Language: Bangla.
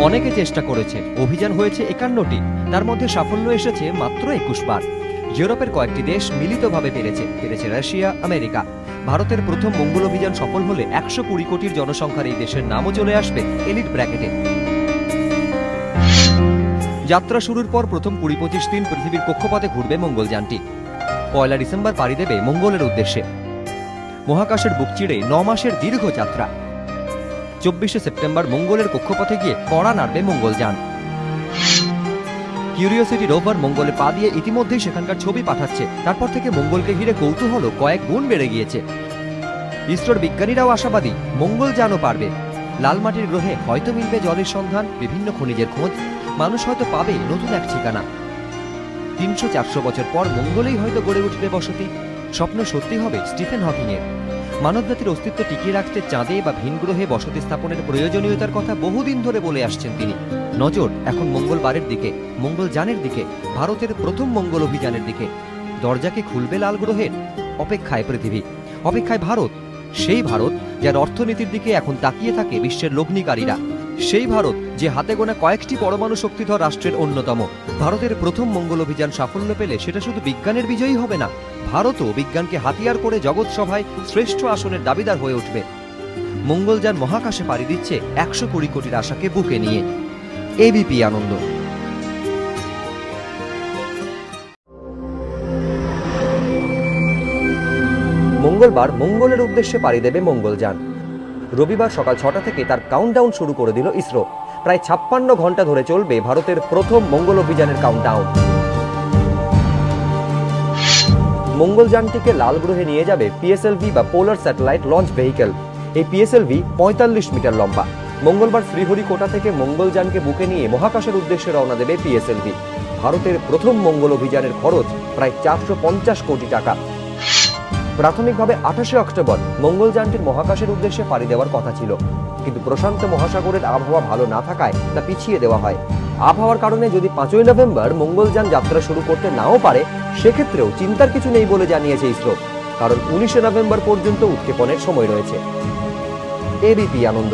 অনেকে চেষ্টা করেছে, অভিযান হয়েছে 51টি, তার মধ্যে সাফল্য এসেছে মাত্র 21 বার। ইউরোপের কয়েকটি দেশ মিলিতভাবে পেরেছে রাশিয়া, আমেরিকা। ভারতের প্রথম মঙ্গল অভিযান সফল হলে 120 কোটির জনসংখ্যার এই দেশের নামও চলে আসবে এলিট ব্র্যাকেটে। যাত্রা শুরুর পর প্রথম 20-25 দিন পৃথিবীর কক্ষপথে ঘুরবে মঙ্গলযানটি। 1 ডিসেম্বর পাড়ি দেবে মঙ্গলের উদ্দেশ্যে। মহাকাশের বুক চিড়ে 9 মাসের দীর্ঘ যাত্রা। 24 সেপ্টেম্বর মঙ্গলের কক্ষপথে গিয়ে কড়া নাড়বে মঙ্গলযান। কিউরিওসিটি রোভার মঙ্গলে পা দিয়ে ইতিমধ্যেই সেখানকার ছবি পাঠাচ্ছে। তারপর থেকে মঙ্গলকে ঘিরে কৌতূহল কয়েক গুণ বেড়ে গিয়েছে। ইসরোর বিজ্ঞানীরাও আশাবাদী, মঙ্গলযানও পারবে। লাল মাটির গ্রহে হয়তো মিলবে জলের সন্ধান, বিভিন্ন খনিজের খোঁজ, মানুষ হয়তো পাবে নতুন এক ঠিকানা। 300-400 বছর পর মঙ্গলেই হয়তো গড়ে উঠবে বসতি। স্বপ্ন সত্যি হবে স্টিফেন হকিংয়ের। মানবজাতির অস্তিত্ব টিকিয়ে রাখতে চাঁদে বা ভিন গ্রহে বসতি স্থাপনের প্রয়োজনীয়তার কথা বহুদিন ধরে বলে আসছেন তিনি। নজর এখন মঙ্গলবারের দিকে, মঙ্গলযানের দিকে, ভারতের প্রথম মঙ্গল অভিযানের দিকে। দরজাকে খুলবে লাল গ্রহের? অপেক্ষায় পৃথিবী, অপেক্ষায় ভারত। সেই ভারত যার অর্থনীতির দিকে এখন তাকিয়ে থাকে বিশ্বের লগ্নিকারীরা। সেই ভারত যে হাতে গোনা কয়েকটি পরমাণু শক্তিধর রাষ্ট্রের অন্যতম। ভারতের প্রথম মঙ্গল অভিযান সাফল্য পেলে সেটা শুধু বিজ্ঞানের বিজয়ী হবে না, ভারতও বিজ্ঞানকে হাতিয়ার করে জগৎ সভায় শ্রেষ্ঠ আসনের দাবিদার হয়ে উঠবে। মঙ্গলযান মহাকাশে পাড়ি দিচ্ছে 120 কোটির আশাকে বুকে নিয়ে। এবিপি আনন্দ। মঙ্গলবার মঙ্গলের উদ্দেশ্যে পাড়ি দেবে মঙ্গলযান। রবিবার সকাল 6টা থেকে তার কাউন্টডাউন শুরু করে দিল ইসরো। প্রায় 56 ঘন্টা ধরে চলবে ভারতের প্রথম মঙ্গল অভিযানের কাউন্টডাউন। মঙ্গলযানটিকে লাল গ্রহে নিয়ে যাবে পিএসএলভি বা পোলার স্যাটেলাইট লঞ্চ ভেহিকেল। এই পিএসএলভি 45 মিটার লম্বা। মঙ্গলবার শ্রীহরিকোটা থেকে মঙ্গলযানকে বুকে নিয়ে মহাকাশের উদ্দেশ্যে রওনা দেবে পিএসএলভি। ভারতের প্রথম মঙ্গল অভিযানের খরচ প্রায় 450 কোটি টাকা। প্রাথমিকভাবে 28 অক্টোবর মঙ্গলযানটির মহাকাশের উদ্দেশ্যে পাড়ি দেওয়ার কথা ছিল, কিন্তু প্রশান্ত মহাসাগরের আবহাওয়া ভালো না থাকায় তা পিছিয়ে দেওয়া হয়। আবহাওয়ার কারণে যদি 5 নভেম্বর মঙ্গলযান যাত্রা শুরু করতে নাও পারে, সেক্ষেত্রেও চিন্তার কিছু নেই বলে জানিয়েছে ইসরো, কারণ 19 নভেম্বর পর্যন্ত উৎক্ষেপণের সময় রয়েছে। এবিপি আনন্দ।